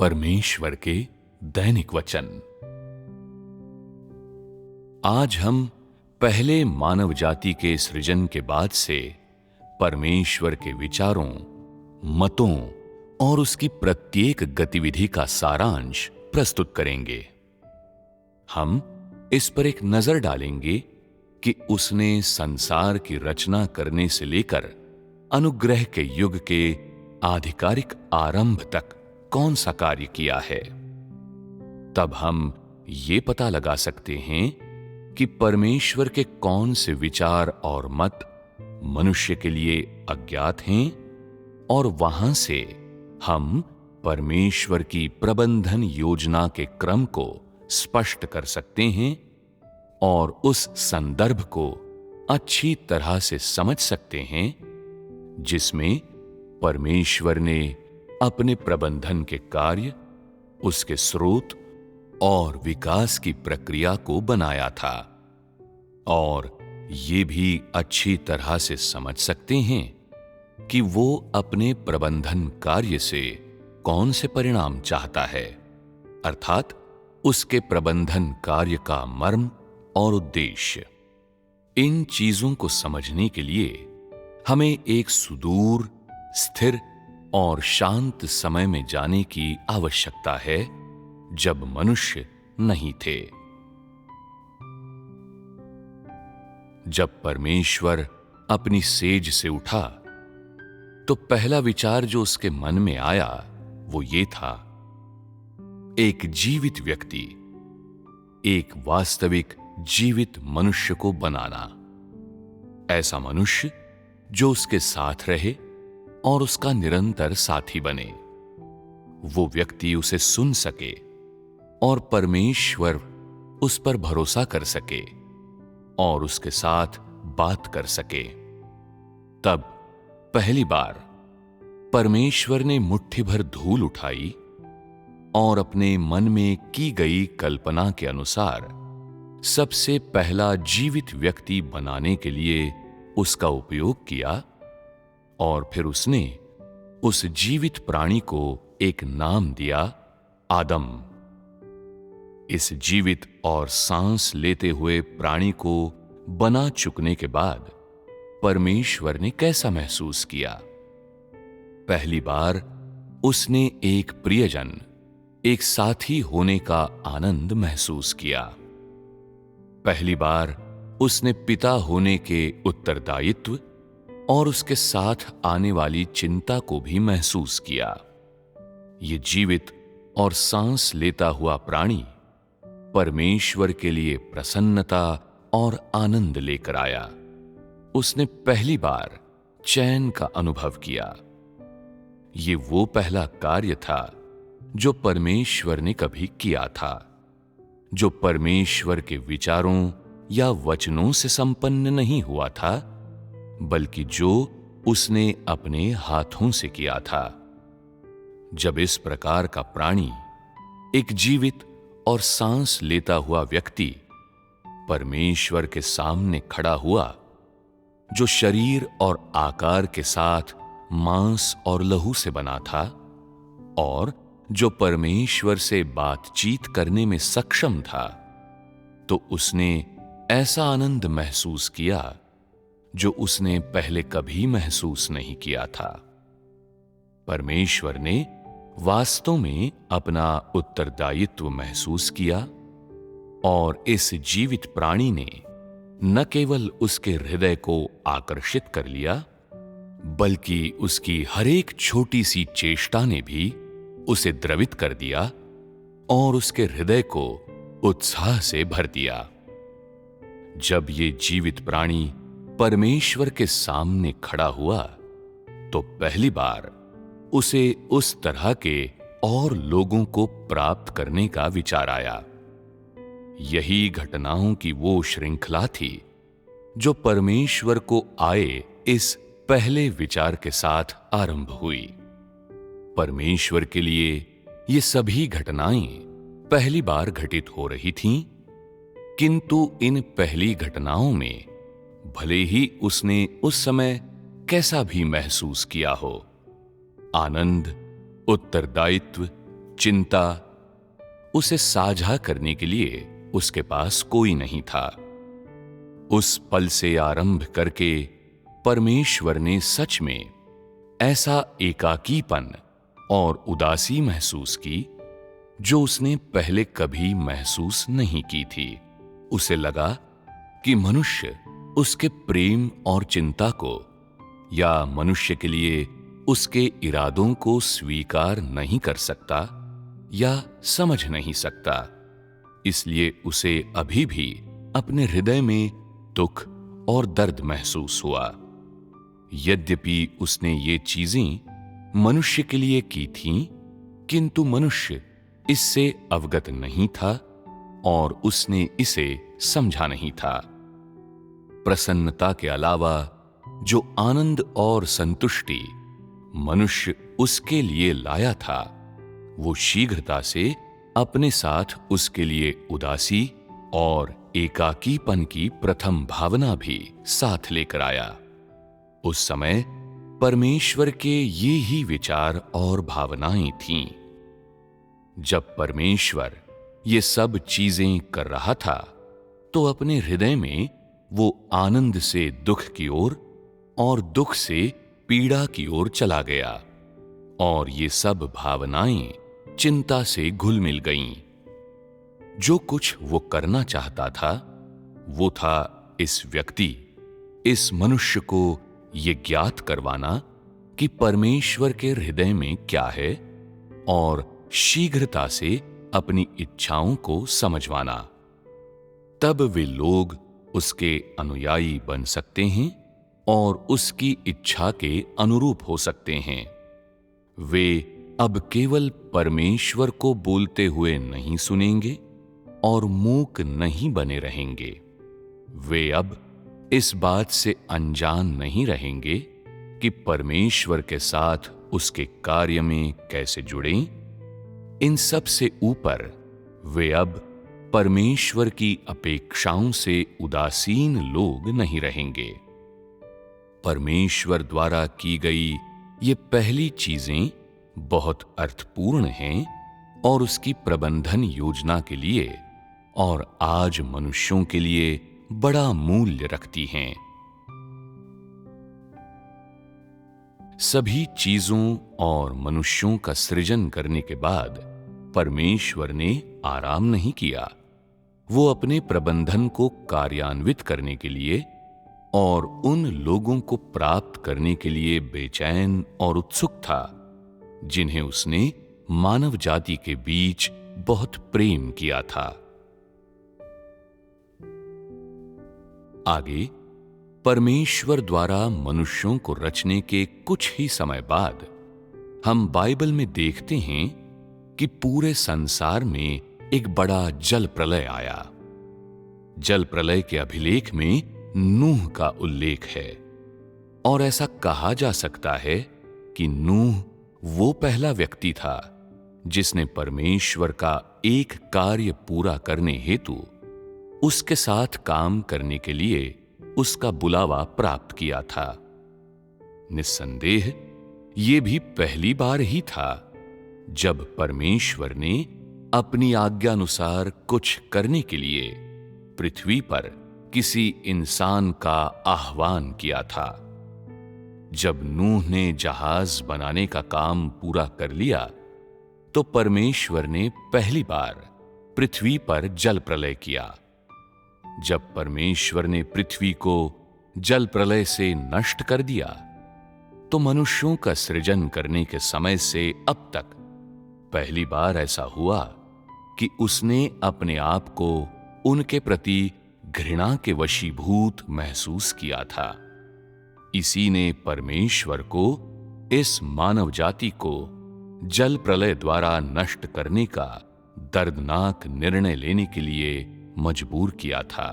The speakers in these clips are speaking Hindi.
परमेश्वर के दैनिक वचन। आज हम पहले मानव जाति के सृजन के बाद से परमेश्वर के विचारों, मतों और उसकी प्रत्येक गतिविधि का सारांश प्रस्तुत करेंगे। हम इस पर एक नजर डालेंगे कि उसने संसार की रचना करने से लेकर अनुग्रह के युग के आधिकारिक आरंभ तक कौन सा कार्य किया है। तब हम ये पता लगा सकते हैं कि परमेश्वर के कौन से विचार और मत मनुष्य के लिए अज्ञात हैं, और वहां से हम परमेश्वर की प्रबंधन योजना के क्रम को स्पष्ट कर सकते हैं और उस संदर्भ को अच्छी तरह से समझ सकते हैं जिसमें परमेश्वर ने अपने प्रबंधन के कार्य, उसके स्रोत और विकास की प्रक्रिया को बनाया था। और ये भी अच्छी तरह से समझ सकते हैं कि वो अपने प्रबंधन कार्य से कौन से परिणाम चाहता है, अर्थात उसके प्रबंधन कार्य का मर्म और उद्देश्य। इन चीजों को समझने के लिए हमें एक सुदूर, स्थिर और शांत समय में जाने की आवश्यकता है जब मनुष्य नहीं थे। जब परमेश्वर अपनी सेज से उठा तो पहला विचार जो उसके मन में आया वो ये था, एक जीवित व्यक्ति, एक वास्तविक जीवित मनुष्य को बनाना। ऐसा मनुष्य जो उसके साथ रहे और उसका निरंतर साथी बने। वो व्यक्ति उसे सुन सके और परमेश्वर उस पर भरोसा कर सके और उसके साथ बात कर सके। तब पहली बार परमेश्वर ने मुट्ठी भर धूल उठाई और अपने मन में की गई कल्पना के अनुसार सबसे पहला जीवित व्यक्ति बनाने के लिए उसका उपयोग किया, और फिर उसने उस जीवित प्राणी को एक नाम दिया, आदम। इस जीवित और सांस लेते हुए प्राणी को बना चुकने के बाद परमेश्वर ने कैसा महसूस किया? पहली बार उसने एक प्रियजन, एक साथी होने का आनंद महसूस किया। पहली बार उसने पिता होने के उत्तरदायित्व और उसके साथ आने वाली चिंता को भी महसूस किया। ये जीवित और सांस लेता हुआ प्राणी परमेश्वर के लिए प्रसन्नता और आनंद लेकर आया। उसने पहली बार चैन का अनुभव किया। ये वो पहला कार्य था जो परमेश्वर ने कभी किया था, जो परमेश्वर के विचारों या वचनों से संपन्न नहीं हुआ था, बल्कि जो उसने अपने हाथों से किया था। जब इस प्रकार का प्राणी, एक जीवित और सांस लेता हुआ व्यक्ति, परमेश्वर के सामने खड़ा हुआ, जो शरीर और आकार के साथ मांस और लहू से बना था और जो परमेश्वर से बातचीत करने में सक्षम था, तो उसने ऐसा आनंद महसूस किया जो उसने पहले कभी महसूस नहीं किया था। परमेश्वर ने वास्तव में अपना उत्तरदायित्व महसूस किया और इस जीवित प्राणी ने न केवल उसके हृदय को आकर्षित कर लिया, बल्कि उसकी हर एक छोटी सी चेष्टा ने भी उसे द्रवित कर दिया और उसके हृदय को उत्साह से भर दिया। जब ये जीवित प्राणी परमेश्वर के सामने खड़ा हुआ तो पहली बार उसे उस तरह के और लोगों को प्राप्त करने का विचार आया। यही घटनाओं की वो श्रृंखला थी जो परमेश्वर को आए इस पहले विचार के साथ आरंभ हुई। परमेश्वर के लिए ये सभी घटनाएं पहली बार घटित हो रही थीं, किंतु इन पहली घटनाओं में भले ही उसने उस समय कैसा भी महसूस किया हो, आनंद, उत्तरदायित्व, चिंता, उसे साझा करने के लिए उसके पास कोई नहीं था। उस पल से आरंभ करके परमेश्वर ने सच में ऐसा एकाकीपन और उदासी महसूस की जो उसने पहले कभी महसूस नहीं की थी। उसे लगा कि मनुष्य उसके प्रेम और चिंता को या मनुष्य के लिए उसके इरादों को स्वीकार नहीं कर सकता या समझ नहीं सकता। इसलिए उसे अभी भी अपने हृदय में दुख और दर्द महसूस हुआ। यद्यपि उसने ये चीजें मनुष्य के लिए की थीं, किंतु मनुष्य इससे अवगत नहीं था और उसने इसे समझा नहीं था। प्रसन्नता के अलावा जो आनंद और संतुष्टि मनुष्य उसके लिए लाया था, वो शीघ्रता से अपने साथ उसके लिए उदासी और एकाकीपन की प्रथम भावना भी साथ लेकर आया। उस समय परमेश्वर के ये ही विचार और भावनाएं थीं। जब परमेश्वर ये सब चीजें कर रहा था, तो अपने हृदय में वो आनंद से दुख की ओर और दुख से पीड़ा की ओर चला गया, और ये सब भावनाएं चिंता से घुल मिल गईं। जो कुछ वो करना चाहता था, वो था इस व्यक्ति, इस मनुष्य को ये ज्ञात करवाना कि परमेश्वर के हृदय में क्या है और शीघ्रता से अपनी इच्छाओं को समझवाना। तब वे लोग उसके अनुयायी बन सकते हैं और उसकी इच्छा के अनुरूप हो सकते हैं। वे अब केवल परमेश्वर को बोलते हुए नहीं सुनेंगे और मूक नहीं बने रहेंगे। वे अब इस बात से अनजान नहीं रहेंगे कि परमेश्वर के साथ उसके कार्य में कैसे जुड़ें। इन सब से ऊपर वे अब परमेश्वर की अपेक्षाओं से उदासीन लोग नहीं रहेंगे। परमेश्वर द्वारा की गई ये पहली चीजें बहुत अर्थपूर्ण हैं और उसकी प्रबंधन योजना के लिए और आज मनुष्यों के लिए बड़ा मूल्य रखती हैं। सभी चीजों और मनुष्यों का सृजन करने के बाद परमेश्वर ने आराम नहीं किया। वो अपने प्रबंधन को कार्यान्वित करने के लिए और उन लोगों को प्राप्त करने के लिए बेचैन और उत्सुक था जिन्हें उसने मानव जाति के बीच बहुत प्रेम किया था। आगे परमेश्वर द्वारा मनुष्यों को रचने के कुछ ही समय बाद हम बाइबल में देखते हैं कि पूरे संसार में एक बड़ा जल प्रलय आया। जल प्रलय के अभिलेख में नूह का उल्लेख है और ऐसा कहा जा सकता है कि नूह वो पहला व्यक्ति था जिसने परमेश्वर का एक कार्य पूरा करने हेतु उसके साथ काम करने के लिए उसका बुलावा प्राप्त किया था। निस्संदेह ये भी पहली बार ही था जब परमेश्वर ने अपनी आज्ञानुसार कुछ करने के लिए पृथ्वी पर किसी इंसान का आह्वान किया था। जब नूह ने जहाज बनाने का काम पूरा कर लिया, तो परमेश्वर ने पहली बार पृथ्वी पर जल प्रलय किया। जब परमेश्वर ने पृथ्वी को जल प्रलय से नष्ट कर दिया, तो मनुष्यों का सृजन करने के समय से अब तक पहली बार ऐसा हुआ कि उसने अपने आप को उनके प्रति घृणा के वशीभूत महसूस किया था। इसी ने परमेश्वर को इस मानव जाति को जल प्रलय द्वारा नष्ट करने का दर्दनाक निर्णय लेने के लिए मजबूर किया था।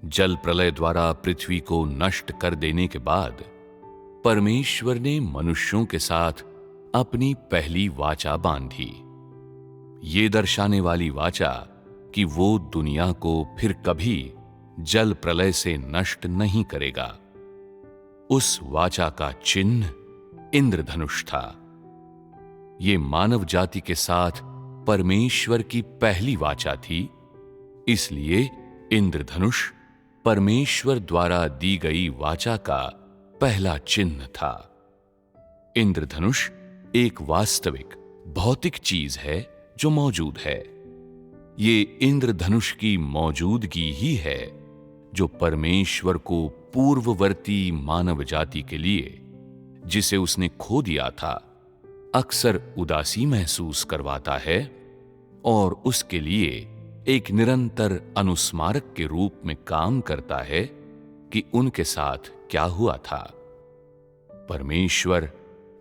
जल प्रलय द्वारा पृथ्वी को नष्ट कर देने के बाद परमेश्वर ने मनुष्यों के साथ अपनी पहली वाचा बांधी, ये दर्शाने वाली वाचा कि वो दुनिया को फिर कभी जल प्रलय से नष्ट नहीं करेगा। उस वाचा का चिन्ह इंद्रधनुष था। ये मानव जाति के साथ परमेश्वर की पहली वाचा थी, इसलिए इंद्रधनुष परमेश्वर द्वारा दी गई वाचा का पहला चिन्ह था। इंद्रधनुष एक वास्तविक भौतिक चीज है जो मौजूद है। ये इंद्रधनुष की मौजूदगी ही है जो परमेश्वर को पूर्ववर्ती मानव जाति के लिए, जिसे उसने खो दिया था, अक्सर उदासी महसूस करवाता है और उसके लिए एक निरंतर अनुस्मारक के रूप में काम करता है कि उनके साथ क्या हुआ था। परमेश्वर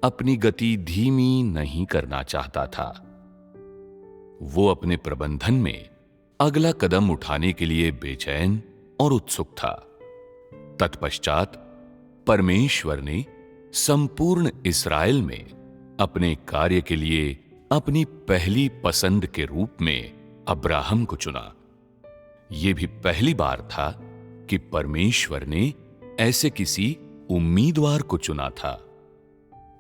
अपनी गति धीमी नहीं करना चाहता था। वो अपने प्रबंधन में अगला कदम उठाने के लिए बेचैन और उत्सुक था। तत्पश्चात परमेश्वर ने संपूर्ण इस्राएल में अपने कार्य के लिए अपनी पहली पसंद के रूप में अब्राहम को चुना। यह भी पहली बार था कि परमेश्वर ने ऐसे किसी उम्मीदवार को चुना था।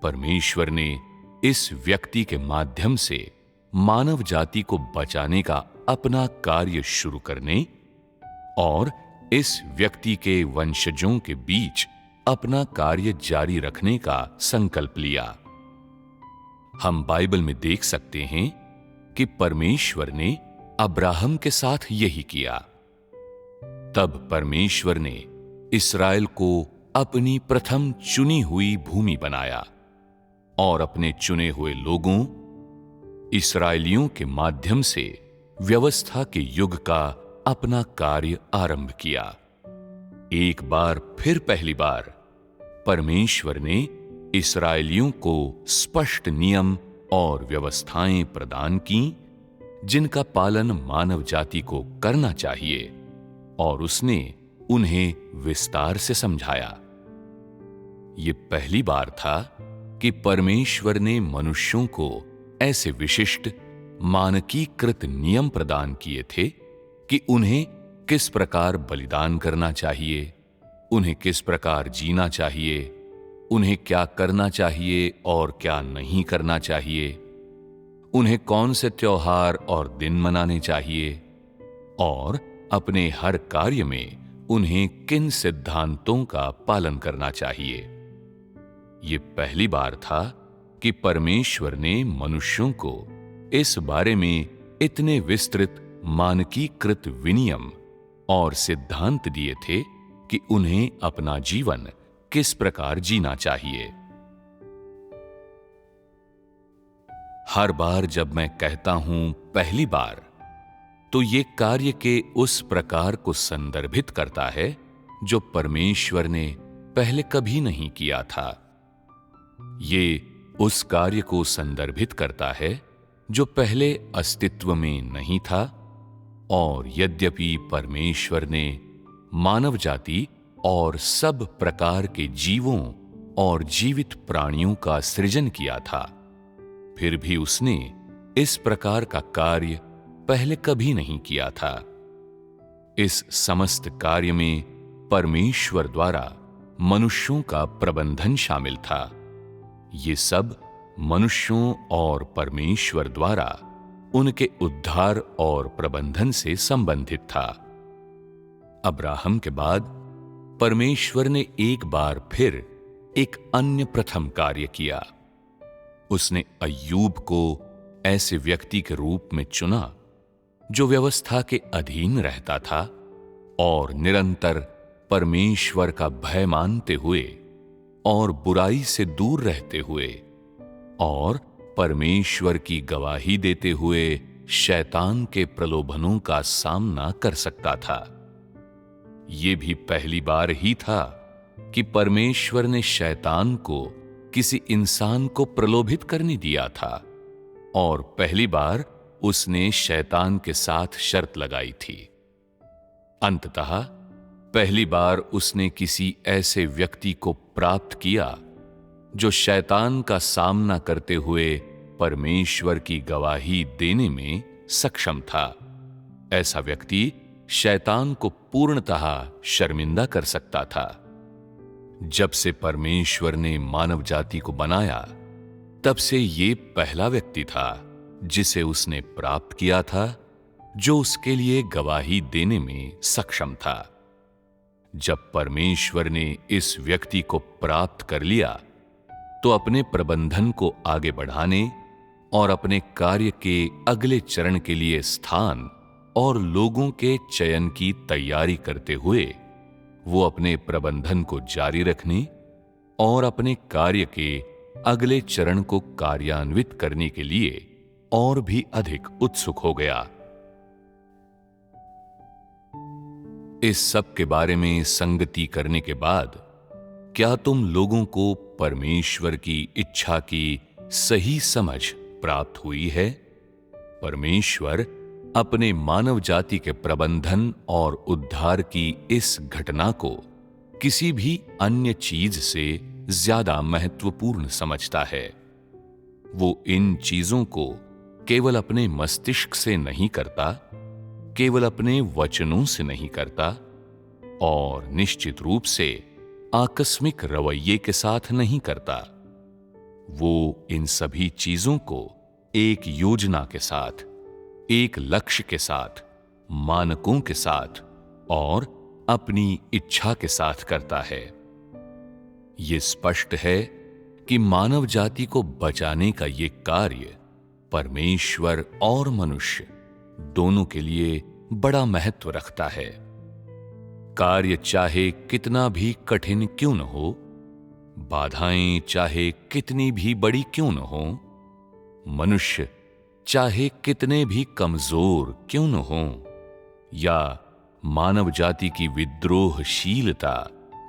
परमेश्वर ने इस व्यक्ति के माध्यम से मानव जाति को बचाने का अपना कार्य शुरू करने और इस व्यक्ति के वंशजों के बीच अपना कार्य जारी रखने का संकल्प लिया। हम बाइबल में देख सकते हैं कि परमेश्वर ने अब्राहम के साथ यही किया। तब परमेश्वर ने इस्राएल को अपनी प्रथम चुनी हुई भूमि बनाया और अपने चुने हुए लोगों इस्राएलियों के माध्यम से व्यवस्था के युग का अपना कार्य आरंभ किया। एक बार फिर पहली बार परमेश्वर ने इस्राएलियों को स्पष्ट नियम और व्यवस्थाएं प्रदान की, जिनका पालन मानव जाति को करना चाहिए, और उसने उन्हें विस्तार से समझाया। ये पहली बार था कि परमेश्वर ने मनुष्यों को ऐसे विशिष्ट मानकीकृत नियम प्रदान किए थे कि उन्हें किस प्रकार बलिदान करना चाहिए, उन्हें किस प्रकार जीना चाहिए, उन्हें क्या करना चाहिए और क्या नहीं करना चाहिए, उन्हें कौन से त्योहार और दिन मनाने चाहिए, और अपने हर कार्य में उन्हें किन सिद्धांतों का पालन करना चाहिए। ये पहली बार था कि परमेश्वर ने मनुष्यों को इस बारे में इतने विस्तृत मानकीकृत विनियम और सिद्धांत दिए थे कि उन्हें अपना जीवन किस प्रकार जीना चाहिए। हर बार जब मैं कहता हूं पहली बार, तो ये कार्य के उस प्रकार को संदर्भित करता है जो परमेश्वर ने पहले कभी नहीं किया था। ये उस कार्य को संदर्भित करता है जो पहले अस्तित्व में नहीं था, और यद्यपि परमेश्वर ने मानव जाति और सब प्रकार के जीवों और जीवित प्राणियों का सृजन किया था, फिर भी उसने इस प्रकार का कार्य पहले कभी नहीं किया था। इस समस्त कार्य में परमेश्वर द्वारा मनुष्यों का प्रबंधन शामिल था। ये सब मनुष्यों और परमेश्वर द्वारा उनके उद्धार और प्रबंधन से संबंधित था। अब्राहम के बाद परमेश्वर ने एक बार फिर एक अन्य प्रथम कार्य किया। उसने अय्यूब को ऐसे व्यक्ति के रूप में चुना जो व्यवस्था के अधीन रहता था और निरंतर परमेश्वर का भय मानते हुए और बुराई से दूर रहते हुए और परमेश्वर की गवाही देते हुए शैतान के प्रलोभनों का सामना कर सकता था। यह भी पहली बार ही था कि परमेश्वर ने शैतान को किसी इंसान को प्रलोभित करने दिया था, और पहली बार उसने शैतान के साथ शर्त लगाई थी। अंततः पहली बार उसने किसी ऐसे व्यक्ति को प्राप्त किया जो शैतान का सामना करते हुए परमेश्वर की गवाही देने में सक्षम था। ऐसा व्यक्ति शैतान को पूर्णतः शर्मिंदा कर सकता था। जब से परमेश्वर ने मानव जाति को बनाया, तब से ये पहला व्यक्ति था जिसे उसने प्राप्त किया था, जो उसके लिए गवाही देने में सक्षम था। जब परमेश्वर ने इस व्यक्ति को प्राप्त कर लिया, तो अपने प्रबंधन को आगे बढ़ाने और अपने कार्य के अगले चरण के लिए स्थान और लोगों के चयन की तैयारी करते हुए वो अपने प्रबंधन को जारी रखने और अपने कार्य के अगले चरण को कार्यान्वित करने के लिए और भी अधिक उत्सुक हो गया। इस सब के बारे में संगति करने के बाद क्या तुम लोगों को परमेश्वर की इच्छा की सही समझ प्राप्त हुई है? परमेश्वर अपने मानव जाति के प्रबंधन और उद्धार की इस घटना को किसी भी अन्य चीज से ज्यादा महत्वपूर्ण समझता है। वो इन चीजों को केवल अपने मस्तिष्क से नहीं करता, केवल अपने वचनों से नहीं करता, और निश्चित रूप से आकस्मिक रवैये के साथ नहीं करता। वो इन सभी चीजों को एक योजना के साथ, एक लक्ष्य के साथ, मानकों के साथ और अपनी इच्छा के साथ करता है। ये स्पष्ट है कि मानव जाति को बचाने का ये कार्य परमेश्वर और मनुष्य दोनों के लिए बड़ा महत्व रखता है। कार्य चाहे कितना भी कठिन क्यों न हो, बाधाएं चाहे कितनी भी बड़ी क्यों न हो, मनुष्य चाहे कितने भी कमजोर क्यों न हो, या मानव जाति की विद्रोहशीलता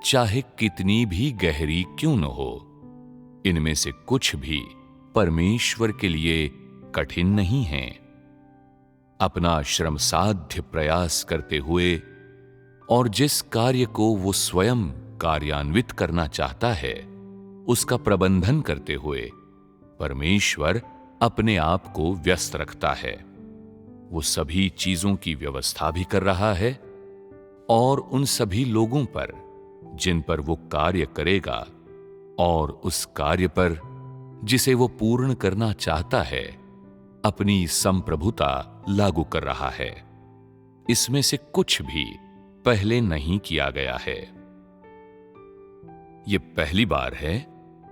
चाहे कितनी भी गहरी क्यों न हो, इनमें से कुछ भी परमेश्वर के लिए कठिन नहीं है। अपना श्रमसाध्य प्रयास करते हुए और जिस कार्य को वो स्वयं कार्यान्वित करना चाहता है, उसका प्रबंधन करते हुए परमेश्वर अपने आप को व्यस्त रखता है। वो सभी चीजों की व्यवस्था भी कर रहा है और उन सभी लोगों पर जिन पर वो कार्य करेगा और उस कार्य पर जिसे वो पूर्ण करना चाहता है, अपनी संप्रभुता लागू कर रहा है। इसमें से कुछ भी पहले नहीं किया गया है। यह पहली बार है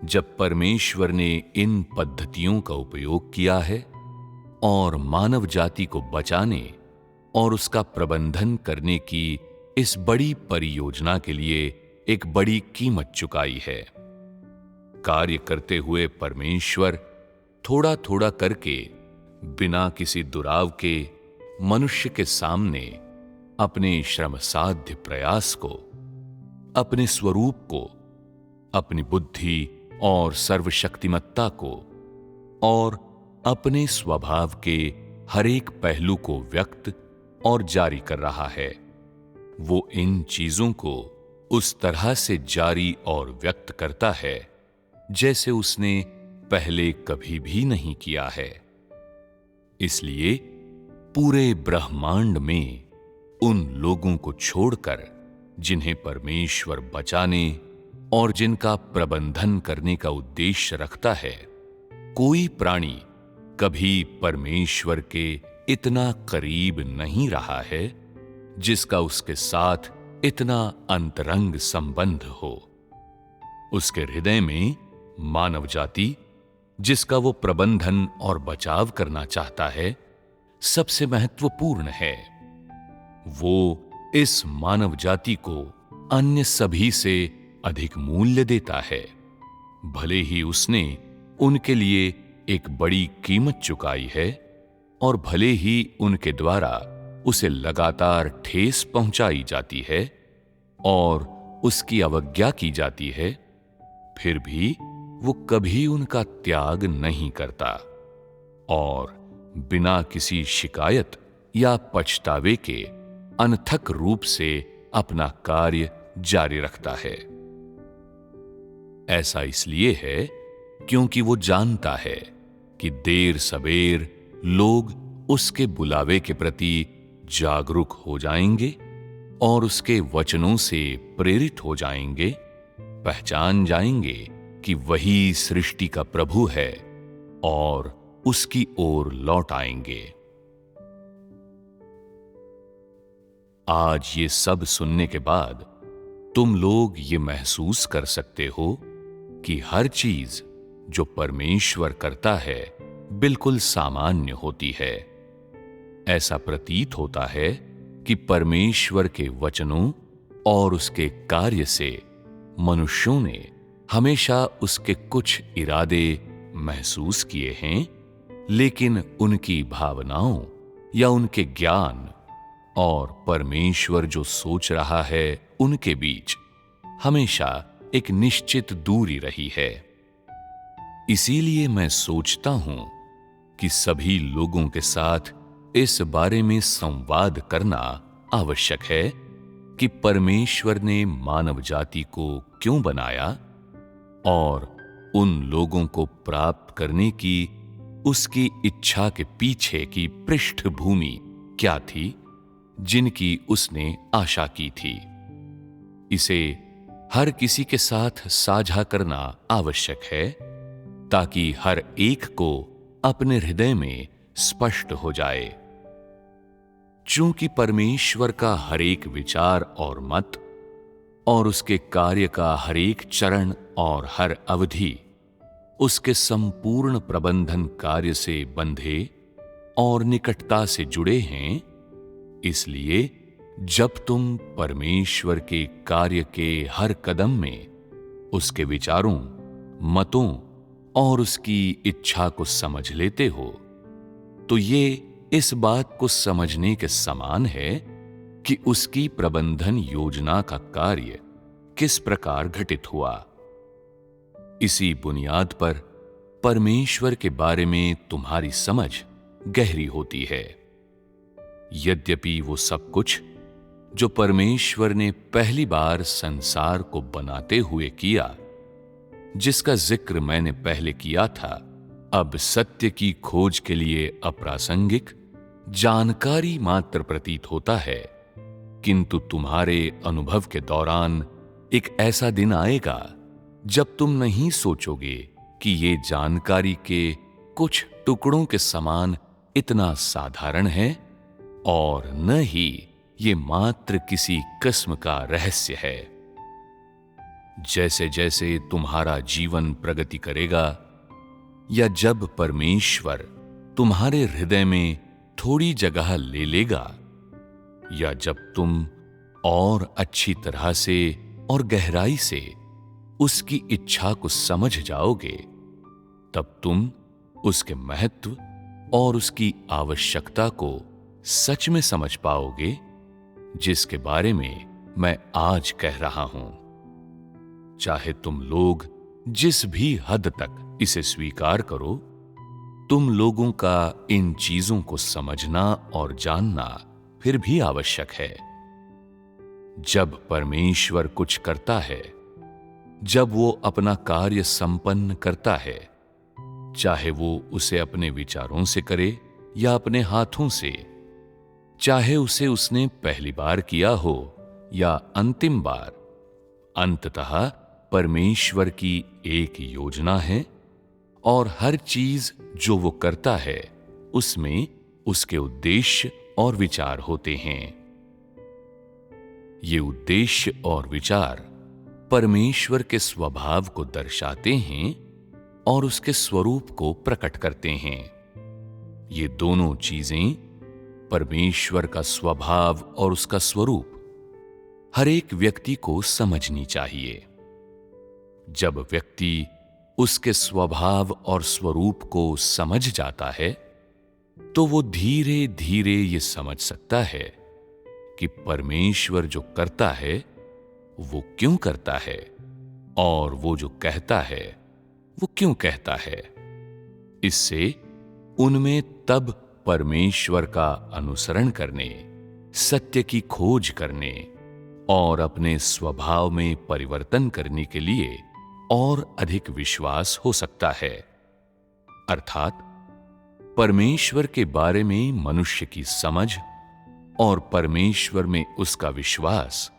जब परमेश्वर ने इन पद्धतियों का उपयोग किया है और मानव जाति को बचाने और उसका प्रबंधन करने की इस बड़ी परियोजना के लिए एक बड़ी कीमत चुकाई है। कार्य करते हुए परमेश्वर थोड़ा थोड़ा करके, बिना किसी दुराव के, मनुष्य के सामने अपने श्रमसाध्य प्रयास को, अपने स्वरूप को, अपनी बुद्धि और सर्वशक्तिमत्ता को और अपने स्वभाव के हर एक पहलू को व्यक्त और जारी कर रहा है। वो इन चीजों को उस तरह से जारी और व्यक्त करता है जैसे उसने पहले कभी भी नहीं किया है। इसलिए पूरे ब्रह्मांड में उन लोगों को छोड़कर जिन्हें परमेश्वर बचाने और जिनका प्रबंधन करने का उद्देश्य रखता है, कोई प्राणी कभी परमेश्वर के इतना करीब नहीं रहा है जिसका उसके साथ इतना अंतरंग संबंध हो। उसके हृदय में मानव जाति, जिसका वो प्रबंधन और बचाव करना चाहता है, सबसे महत्वपूर्ण है। वो इस मानव जाति को अन्य सभी से अधिक मूल्य देता है, भले ही उसने उनके लिए एक बड़ी कीमत चुकाई है और भले ही उनके द्वारा उसे लगातार ठेस पहुंचाई जाती है और उसकी अवज्ञा की जाती है, फिर भी वो कभी उनका त्याग नहीं करता और बिना किसी शिकायत या पछतावे के अनथक रूप से अपना कार्य जारी रखता है। ऐसा इसलिए है क्योंकि वो जानता है कि देर सबेर लोग उसके बुलावे के प्रति जागरूक हो जाएंगे और उसके वचनों से प्रेरित हो जाएंगे, पहचान जाएंगे कि वही सृष्टि का प्रभु है और उसकी ओर लौट आएंगे। आज ये सब सुनने के बाद तुम लोग ये महसूस कर सकते हो कि हर चीज जो परमेश्वर करता है बिल्कुल सामान्य होती है। ऐसा प्रतीत होता है कि परमेश्वर के वचनों और उसके कार्य से मनुष्यों ने हमेशा उसके कुछ इरादे महसूस किए हैं, लेकिन उनकी भावनाओं या उनके ज्ञान और परमेश्वर जो सोच रहा है उनके बीच हमेशा एक निश्चित दूरी रही है। इसीलिए मैं सोचता हूं कि सभी लोगों के साथ इस बारे में संवाद करना आवश्यक है कि परमेश्वर ने मानव जाति को क्यों बनाया और उन लोगों को प्राप्त करने की उसकी इच्छा के पीछे की पृष्ठभूमि क्या थी जिनकी उसने आशा की थी। इसे हर किसी के साथ साझा करना आवश्यक है ताकि हर एक को अपने हृदय में स्पष्ट हो जाए। चूंकि परमेश्वर का हर एक विचार और मत और उसके कार्य का हर एक चरण और हर अवधि उसके संपूर्ण प्रबंधन कार्य से बंधे और निकटता से जुड़े हैं, इसलिए जब तुम परमेश्वर के कार्य के हर कदम में उसके विचारों, मतों और उसकी इच्छा को समझ लेते हो, तो ये इस बात को समझने के समान है कि उसकी प्रबंधन योजना का कार्य किस प्रकार घटित हुआ। इसी बुनियाद पर परमेश्वर के बारे में तुम्हारी समझ गहरी होती है। यद्यपि वो सब कुछ जो परमेश्वर ने पहली बार संसार को बनाते हुए किया, जिसका जिक्र मैंने पहले किया था, अब सत्य की खोज के लिए अप्रासंगिक जानकारी मात्र प्रतीत होता है, किंतु तुम्हारे अनुभव के दौरान एक ऐसा दिन आएगा जब तुम नहीं सोचोगे कि ये जानकारी के कुछ टुकड़ों के समान इतना साधारण है और न ही ये मात्र किसी किस्म का रहस्य है। जैसे जैसे तुम्हारा जीवन प्रगति करेगा या जब परमेश्वर तुम्हारे हृदय में थोड़ी जगह ले लेगा या जब तुम और अच्छी तरह से और गहराई से उसकी इच्छा को समझ जाओगे, तब तुम उसके महत्व और उसकी आवश्यकता को सच में समझ पाओगे, जिसके बारे में मैं आज कह रहा हूं। चाहे तुम लोग जिस भी हद तक इसे स्वीकार करो, तुम लोगों का इन चीजों को समझना और जानना फिर भी आवश्यक है। जब परमेश्वर कुछ करता है, जब वो अपना कार्य संपन्न करता है, चाहे वो उसे अपने विचारों से करे या अपने हाथों से, चाहे उसे उसने पहली बार किया हो या अंतिम बार, अंततः परमेश्वर की एक योजना है और हर चीज जो वो करता है उसमें उसके उद्देश्य और विचार होते हैं। ये उद्देश्य और विचार परमेश्वर के स्वभाव को दर्शाते हैं और उसके स्वरूप को प्रकट करते हैं। ये दोनों चीजें, परमेश्वर का स्वभाव और उसका स्वरूप, हर एक व्यक्ति को समझनी चाहिए। जब व्यक्ति उसके स्वभाव और स्वरूप को समझ जाता है, तो वो धीरे धीरे ये समझ सकता है कि परमेश्वर जो करता है वो क्यों करता है और वो जो कहता है वो क्यों कहता है। इससे उनमें तब परमेश्वर का अनुसरण करने, सत्य की खोज करने और अपने स्वभाव में परिवर्तन करने के लिए और अधिक विश्वास हो सकता है। अर्थात परमेश्वर के बारे में मनुष्य की समझ और परमेश्वर में उसका विश्वास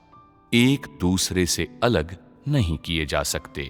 एक दूसरे से अलग नहीं किए जा सकते।